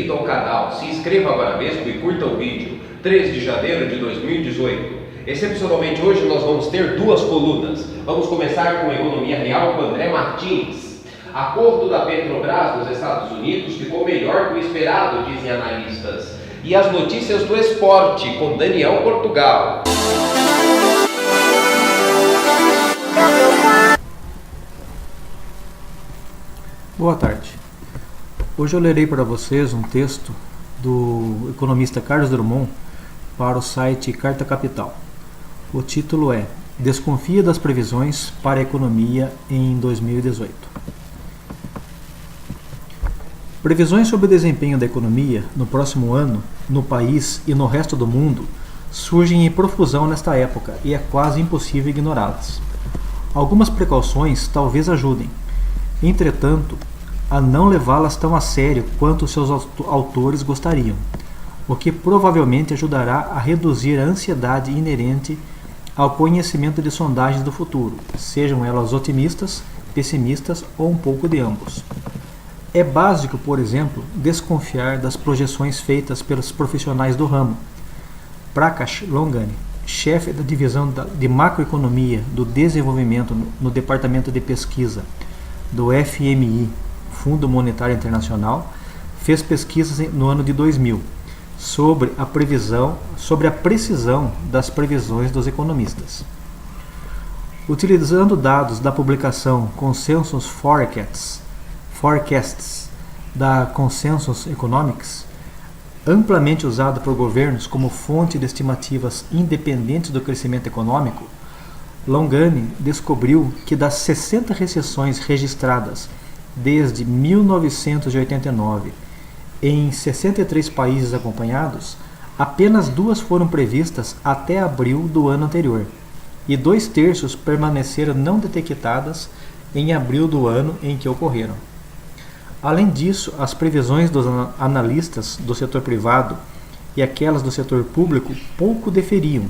inscrito ao canal, se inscreva agora mesmo e curta o vídeo. 13 de janeiro de 2018. Excepcionalmente hoje nós vamos ter duas colunas. Vamos começar com a economia real com André Martins. Acordo da Petrobras nos Estados Unidos ficou melhor que o esperado, dizem analistas. E as notícias do esporte com Daniel Portugal. Boa tarde. Hoje eu lerei para vocês um texto do economista Carlos Drummond para o site Carta Capital. O título é Desconfia das previsões para a economia em 2018. Previsões sobre o desempenho da economia no próximo ano, no país e no resto do mundo, surgem em profusão nesta época e é quase impossível ignorá-las. Algumas precauções talvez ajudem, entretanto, a não levá-las tão a sério quanto seus autores gostariam, o que provavelmente ajudará a reduzir a ansiedade inerente ao conhecimento de sondagens do futuro, sejam elas otimistas, pessimistas ou um pouco de ambos. É básico, por exemplo, desconfiar das projeções feitas pelos profissionais do ramo. Prakash Longani, chefe da divisão de macroeconomia do desenvolvimento no Departamento de Pesquisa do FMI, Fundo Monetário Internacional, fez pesquisas no ano de 2000 sobre a precisão das previsões dos economistas. Utilizando dados da publicação Consensus Forecasts da Consensus Economics, amplamente usada por governos como fonte de estimativas independentes do crescimento econômico, Longani descobriu que das 60 recessões registradas desde 1989 em 63 países acompanhados, apenas 2 foram previstas até abril do ano anterior, e 2/3 permaneceram não detectadas em abril do ano em que ocorreram. Além disso, as previsões dos analistas do setor privado e aquelas do setor público pouco diferiam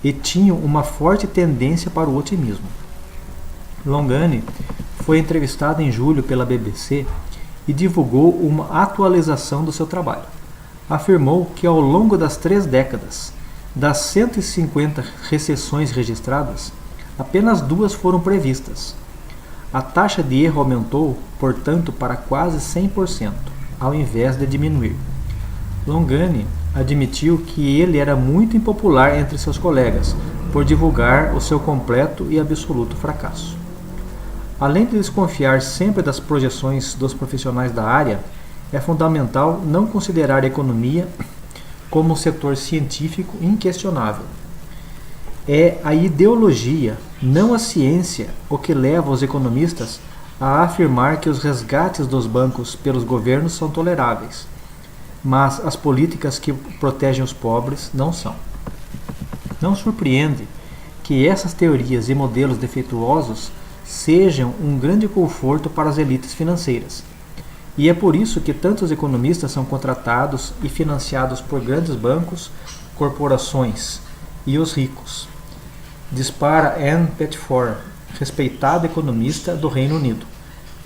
e tinham uma forte tendência para o otimismo. Longani foi entrevistado em julho pela BBC e divulgou uma atualização do seu trabalho. Afirmou que ao longo das 3 décadas, das 150 recessões registradas, apenas 2 foram previstas. A taxa de erro aumentou, portanto, para quase 100%, ao invés de diminuir. Longani admitiu que ele era muito impopular entre seus colegas por divulgar o seu completo e absoluto fracasso. Além de desconfiar sempre das projeções dos profissionais da área, é fundamental não considerar a economia como um setor científico inquestionável. É a ideologia, não a ciência, o que leva os economistas a afirmar que os resgates dos bancos pelos governos são toleráveis, mas as políticas que protegem os pobres não são. Não surpreende que essas teorias e modelos defeituosos sejam um grande conforto para as elites financeiras. E é por isso que tantos economistas são contratados e financiados por grandes bancos, corporações e os ricos. Dispara Anne Pettifor, respeitada economista do Reino Unido,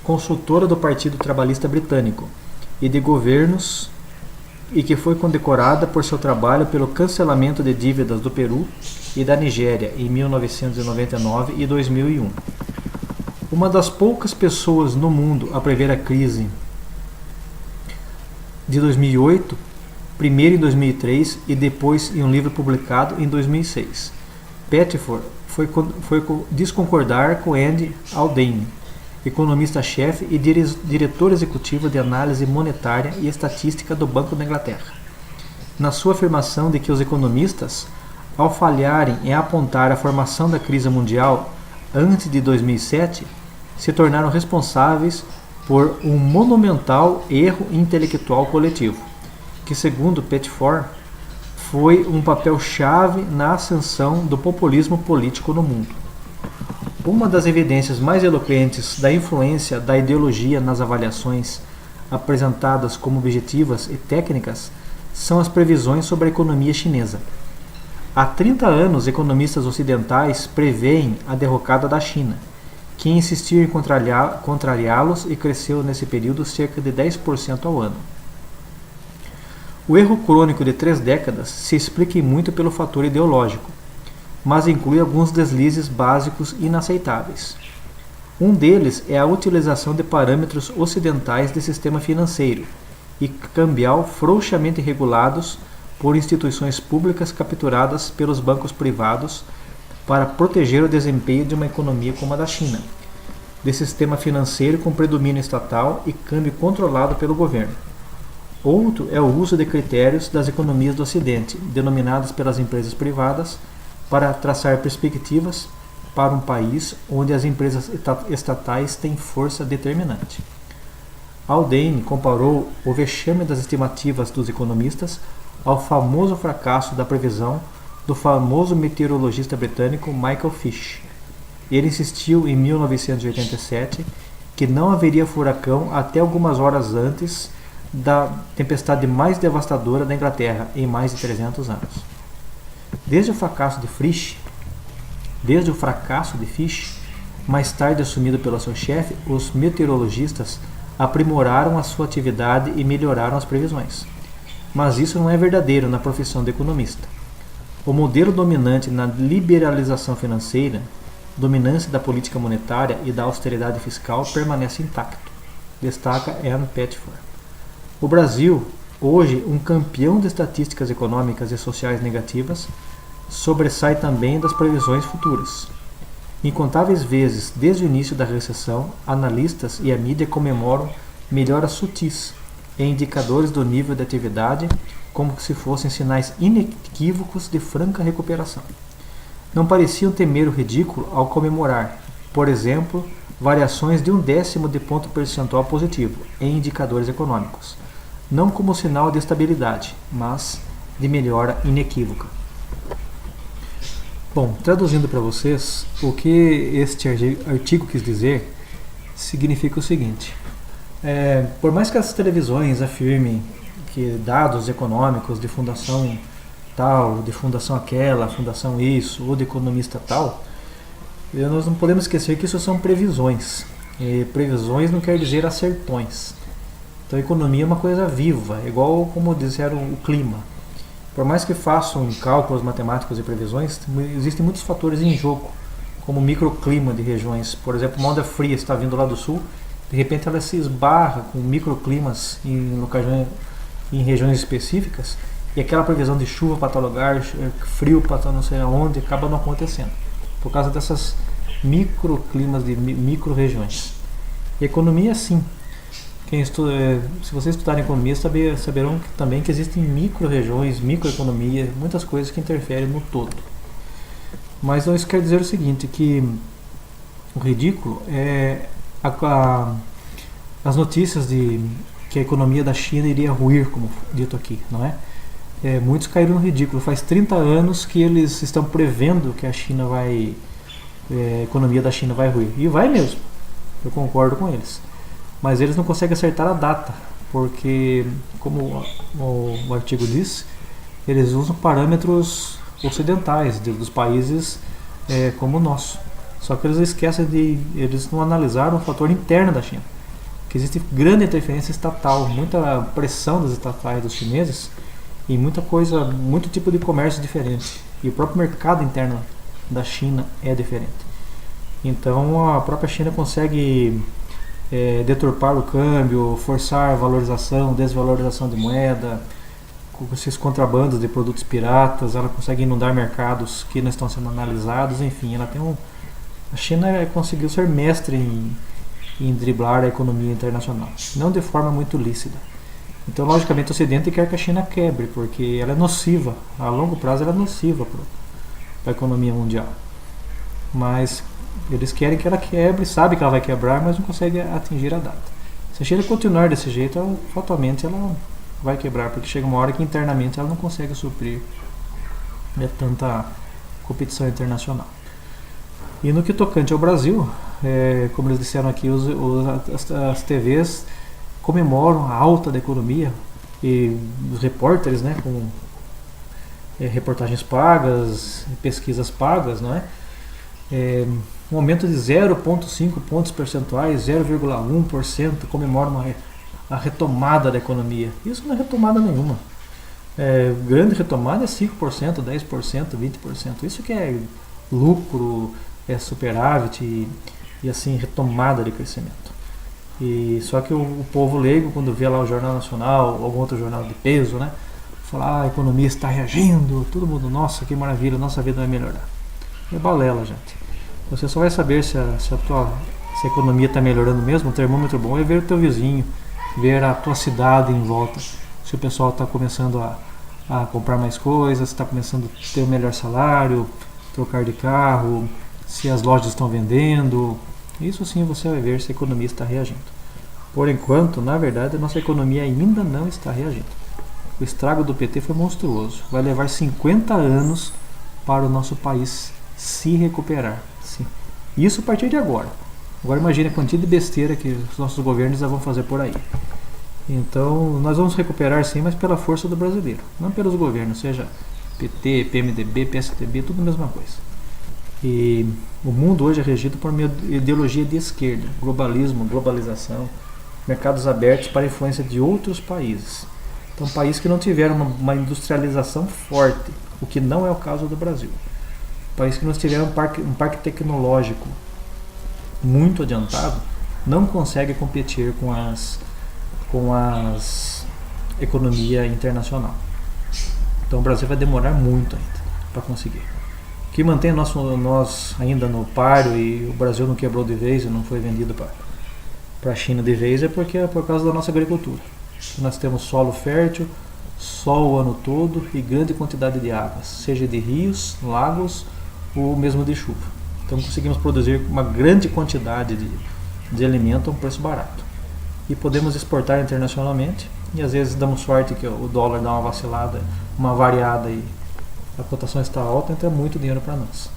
consultora do Partido Trabalhista Britânico e de governos e que foi condecorada por seu trabalho pelo cancelamento de dívidas do Peru e da Nigéria em 1999 e 2001. Uma das poucas pessoas no mundo a prever a crise de 2008, primeiro em 2003 e depois em um livro publicado em 2006. Pettifor foi desconcordar com Andy Haldane, economista-chefe e diretor executivo de análise monetária e estatística do Banco da Inglaterra, na sua afirmação de que os economistas, ao falharem em apontar a formação da crise mundial antes de 2007, se tornaram responsáveis por um monumental erro intelectual coletivo, que, segundo Pettifor, foi um papel-chave na ascensão do populismo político no mundo. Uma das evidências mais eloquentes da influência da ideologia nas avaliações apresentadas como objetivas e técnicas são as previsões sobre a economia chinesa. Há 30 anos, economistas ocidentais preveem a derrocada da China, que insistiu em contrariá-los e cresceu nesse período cerca de 10% ao ano. O erro crônico de 3 décadas se explica muito pelo fator ideológico, mas inclui alguns deslizes básicos inaceitáveis. Um deles é a utilização de parâmetros ocidentais de sistema financeiro e cambial frouxamente regulados por instituições públicas capturadas pelos bancos privados para proteger o desempenho de uma economia como a da China, de sistema financeiro com predomínio estatal e câmbio controlado pelo governo. Outro é o uso de critérios das economias do Ocidente, denominadas pelas empresas privadas, para traçar perspectivas para um país onde as empresas estatais têm força determinante. Haldane comparou o vexame das estimativas dos economistas ao famoso fracasso da previsão do famoso meteorologista britânico Michael Fish. Ele insistiu em 1987 que não haveria furacão até algumas horas antes da tempestade mais devastadora da Inglaterra em mais de 300 anos. Desde o fracasso de Fish, mais tarde assumido pelo seu chefe, os meteorologistas aprimoraram a sua atividade e melhoraram as previsões. Mas isso não é verdadeiro na profissão de economista. O modelo dominante na liberalização financeira, dominância da política monetária e da austeridade fiscal permanece intacto, destaca Ann Pettifor. O Brasil, hoje um campeão de estatísticas econômicas e sociais negativas, sobressai também das previsões futuras. Incontáveis vezes, desde o início da recessão, analistas e a mídia comemoram melhoras sutis em indicadores do nível de atividade, como se fossem sinais inequívocos de franca recuperação. Não pareciam temer o ridículo ao comemorar, por exemplo, variações de 1/10 de ponto percentual positivo em indicadores econômicos, não como sinal de estabilidade, mas de melhora inequívoca. Bom, traduzindo para vocês, o que este artigo quis dizer significa o seguinte: por mais que as televisões afirmem que dados econômicos de fundação tal, de fundação aquela, fundação isso, ou de economista tal, nós não podemos esquecer que isso são previsões. E previsões não quer dizer acertões. Então a economia é uma coisa viva, igual como disseram o clima. Por mais que façam cálculos matemáticos e previsões, existem muitos fatores em jogo, como o microclima de regiões. Por exemplo, uma onda fria está vindo lá do sul, de repente ela se esbarra com microclimas em regiões específicas, e aquela previsão de chuva para tal lugar, frio para não sei aonde, acaba não acontecendo, por causa dessas microclimas de micro-regiões. E a economia é assim. Se vocês estudarem economia, saberão também que existem micro-regiões, microeconomia, muitas coisas que interferem no todo. Mas isso quer dizer o seguinte, que o ridículo é as notícias de que a economia da China iria ruir, como dito aqui, não é? Muitos caíram no ridículo. Faz 30 anos que eles estão prevendo que a economia da China vai ruir. E vai mesmo. Eu concordo com eles. Mas eles não conseguem acertar a data, porque, como o artigo diz, eles usam parâmetros ocidentais dos países como o nosso. Só que eles esquecem eles não analisaram o fator interno da China, que existe grande interferência estatal, muita pressão das estatais dos chineses e muita coisa, muito tipo de comércio diferente. E o próprio mercado interno da China é diferente. Então a própria China consegue deturpar o câmbio, forçar valorização, desvalorização de moeda, com esses contrabandos de produtos piratas, ela consegue inundar mercados que não estão sendo analisados, enfim, a China conseguiu ser mestre em driblar a economia internacional, não de forma muito lícita. Então, logicamente, o Ocidente quer que a China quebre, porque ela é nociva, a longo prazo ela é nociva para a economia mundial. Mas eles querem que ela quebre, sabem que ela vai quebrar, mas não conseguem atingir a data. Se a China continuar desse jeito, fatalmente ela vai quebrar, porque chega uma hora que internamente ela não consegue suprir tanta competição internacional. E no que tocante ao Brasil, como eles disseram aqui, as TVs comemoram a alta da economia, e os repórteres, né, com reportagens pagas, pesquisas pagas, não é? um aumento de 0,5 pontos percentuais, 0,1%, comemora a retomada da economia. Isso não é retomada nenhuma. Grande retomada é 5%, 10%, 20%. Isso que é lucro, é superávit e assim, retomada de crescimento. E só que o povo leigo, quando vê lá o Jornal Nacional, algum outro jornal de peso, né, fala, a economia está reagindo, todo mundo, nossa, que maravilha, nossa vida vai melhorar. É balela, gente. Você só vai saber se a economia está melhorando mesmo, o termômetro bom é ver o teu vizinho, ver a tua cidade em volta, se o pessoal está começando a comprar mais coisas, está começando a ter um melhor salário, trocar de carro, se as lojas estão vendendo. Isso sim você vai ver se a economia está reagindo. Por enquanto, na verdade, a nossa economia ainda não está reagindo. O estrago do PT foi monstruoso. Vai levar 50 anos para o nosso país se recuperar. Sim. Isso a partir de agora. Agora imagine a quantia de besteira que os nossos governos vão fazer por aí. Então, nós vamos recuperar sim, mas pela força do brasileiro. Não pelos governos, seja PT, PMDB, PSDB, tudo a mesma coisa. E o mundo hoje é regido por uma ideologia de esquerda, globalismo, globalização, mercados abertos para a influência de outros países. Então, países que não tiveram uma industrialização forte, o que não é o caso do Brasil. Países que não tiveram um parque tecnológico muito adiantado, não consegue competir com as economia internacional. Então, o Brasil vai demorar muito ainda para conseguir. O que mantém nós ainda no páreo e o Brasil não quebrou de vez e não foi vendido para a China de vez é por causa da nossa agricultura. Nós temos solo fértil, sol o ano todo e grande quantidade de águas, seja de rios, lagos ou mesmo de chuva. Então conseguimos produzir uma grande quantidade de alimento a um preço barato. E podemos exportar internacionalmente e às vezes damos sorte que o dólar dá uma vacilada, uma variada e a cotação está alta, então é muito dinheiro para nós.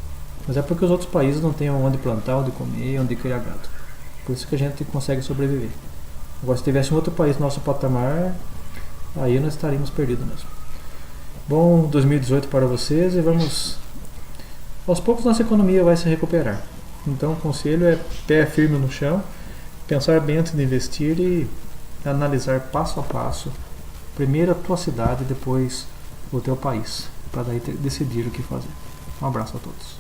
Mas é porque os outros países não têm onde plantar, onde comer, onde criar gado. Por isso que a gente consegue sobreviver. Agora, se tivesse um outro país no nosso patamar, aí nós estaríamos perdidos mesmo. Bom 2018 para vocês e vamos... Aos poucos nossa economia vai se recuperar. Então o conselho é pé firme no chão, pensar bem antes de investir e analisar passo a passo. Primeiro a tua cidade, depois o teu país, para daí decidir o que fazer. Um abraço a todos.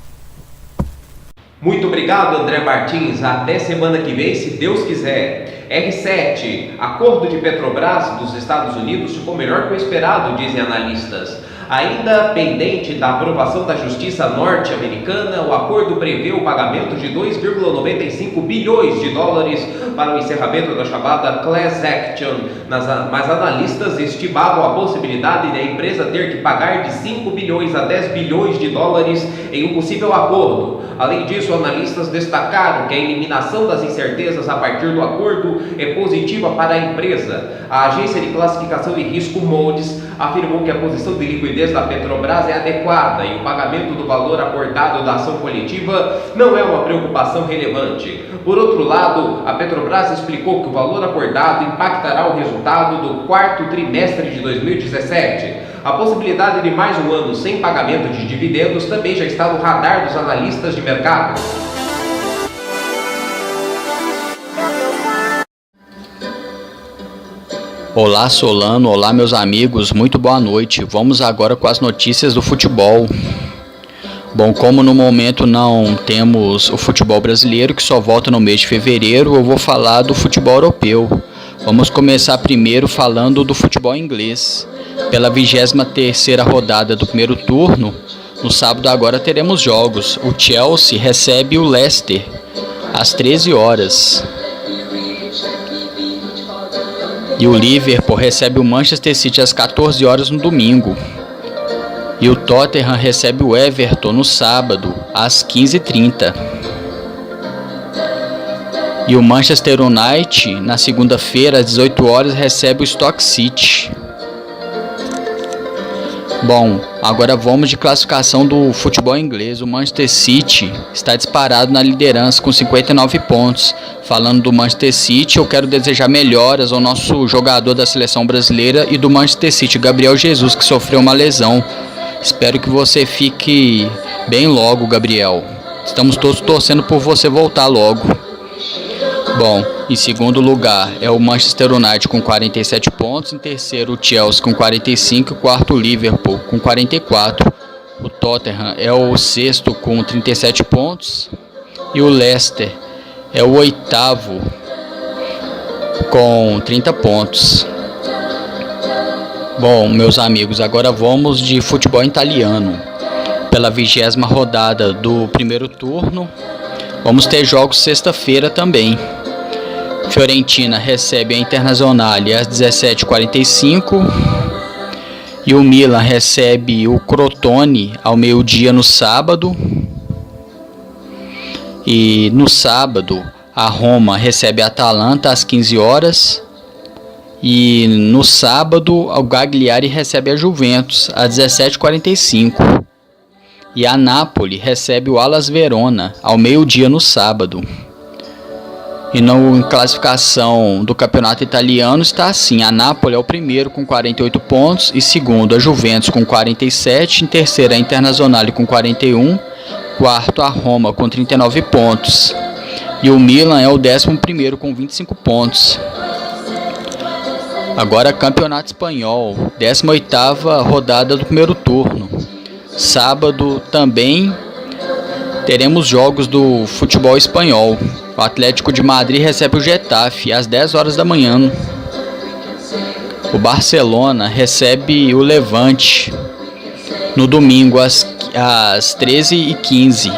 Muito obrigado, André Martins. Até semana que vem, se Deus quiser. R7. Acordo de Petrobras dos Estados Unidos ficou melhor que o esperado, dizem analistas. Ainda pendente da aprovação da Justiça norte-americana, o acordo prevê o pagamento de 2,95 bilhões de dólares para o encerramento da chamada Class Action, mas analistas estimavam a possibilidade de a empresa ter que pagar de 5 bilhões a 10 bilhões de dólares em um possível acordo. Além disso, analistas destacaram que a eliminação das incertezas a partir do acordo é positiva para a empresa. A agência de classificação de risco Moody's afirmou que a posição de liquidez da Petrobras é adequada e o pagamento do valor acordado da ação coletiva não é uma preocupação relevante. Por outro lado, a Petrobras explicou que o valor acordado impactará o resultado do quarto trimestre de 2017. A possibilidade de mais um ano sem pagamento de dividendos também já está no radar dos analistas de mercado. Olá Solano, olá meus amigos, muito boa noite. Vamos agora com as notícias do futebol. Bom, como no momento não temos o futebol brasileiro, que só volta no mês de fevereiro, eu vou falar do futebol europeu. Vamos começar primeiro falando do futebol inglês. Pela 23ª rodada do primeiro turno, no sábado agora teremos jogos. O Chelsea recebe o Leicester às 13 horas. E o Liverpool recebe o Manchester City às 14 horas no domingo. E o Tottenham recebe o Everton no sábado às 15h30. E o Manchester United na segunda-feira às 18 horas recebe o Stoke City. Bom, agora vamos de classificação do futebol inglês. O Manchester City está disparado na liderança com 59 pontos. Falando do Manchester City, eu quero desejar melhoras ao nosso jogador da seleção brasileira e do Manchester City, Gabriel Jesus, que sofreu uma lesão. Espero que você fique bem logo, Gabriel. Estamos todos torcendo por você voltar logo. Bom, em segundo lugar é o Manchester United com 47 pontos, em terceiro o Chelsea com 45 e quarto o Liverpool com 44. O Tottenham é o sexto com 37 pontos e o Leicester é o oitavo com 30 pontos. Bom, meus amigos, agora vamos de futebol italiano. Pela 20ª rodada do primeiro turno, vamos ter jogos sexta-feira também. Fiorentina recebe a Internazionale às 17h45 e o Milan recebe o Crotone ao meio-dia no sábado. E no sábado, a Roma recebe a Atalanta às 15 horas. E no sábado, o Cagliari recebe a Juventus às 17h45. E a Napoli recebe o Hellas Verona ao meio-dia no sábado. E na classificação do campeonato italiano está assim: a Napoli é o primeiro com 48 pontos, e segundo a Juventus com 47, em terceiro a Internazionale com 41, quarto a Roma com 39 pontos. E o Milan é o 11º com 25 pontos. Agora campeonato espanhol, 18ª rodada do primeiro turno. Sábado também teremos jogos do futebol espanhol. O Atlético de Madrid recebe o Getafe às 10 horas da manhã. O Barcelona recebe o Levante no domingo às 13h15.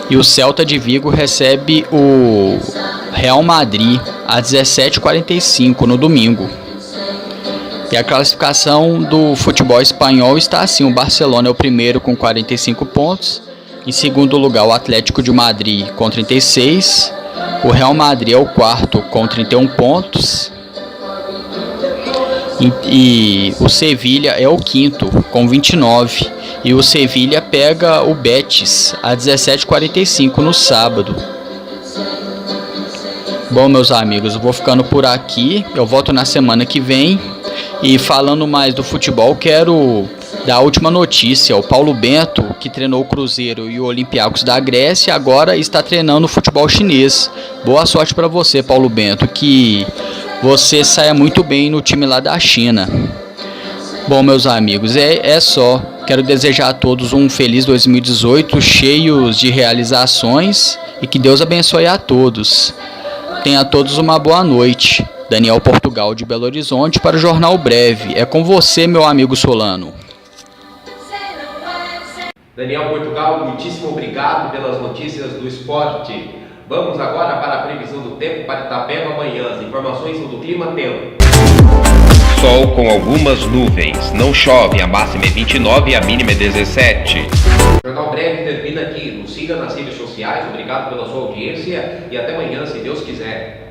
E o Celta de Vigo recebe o Real Madrid às 17h45 no domingo. E a classificação do futebol espanhol está assim: o Barcelona é o primeiro com 45 pontos, em segundo lugar o Atlético de Madrid com 36, o Real Madrid é o quarto com 31 pontos e o Sevilha é o quinto com 29, e o Sevilha pega o Betis às 17h45 no sábado. Bom, meus amigos, eu vou ficando por aqui, eu volto na semana que vem. E falando mais do futebol, quero dar a última notícia. O Paulo Bento, que treinou o Cruzeiro e o Olympiacos da Grécia, agora está treinando o futebol chinês. Boa sorte para você, Paulo Bento, que você saia muito bem no time lá da China. Bom, meus amigos, é só. Quero desejar a todos um feliz 2018, cheios de realizações, e que Deus abençoe a todos. Tenha a todos uma boa noite. Daniel Portugal de Belo Horizonte para o Jornal Breve. É com você, meu amigo Solano. Daniel Portugal, muitíssimo obrigado pelas notícias do esporte. Vamos agora para a previsão do tempo para Itapeva amanhã. As informações são do Clima Tempo. Sol com algumas nuvens. Não chove, a máxima é 29 e a mínima é 17. O Jornal Breve termina aqui. Nos siga nas redes sociais. Obrigado pela sua audiência e até amanhã, se Deus quiser.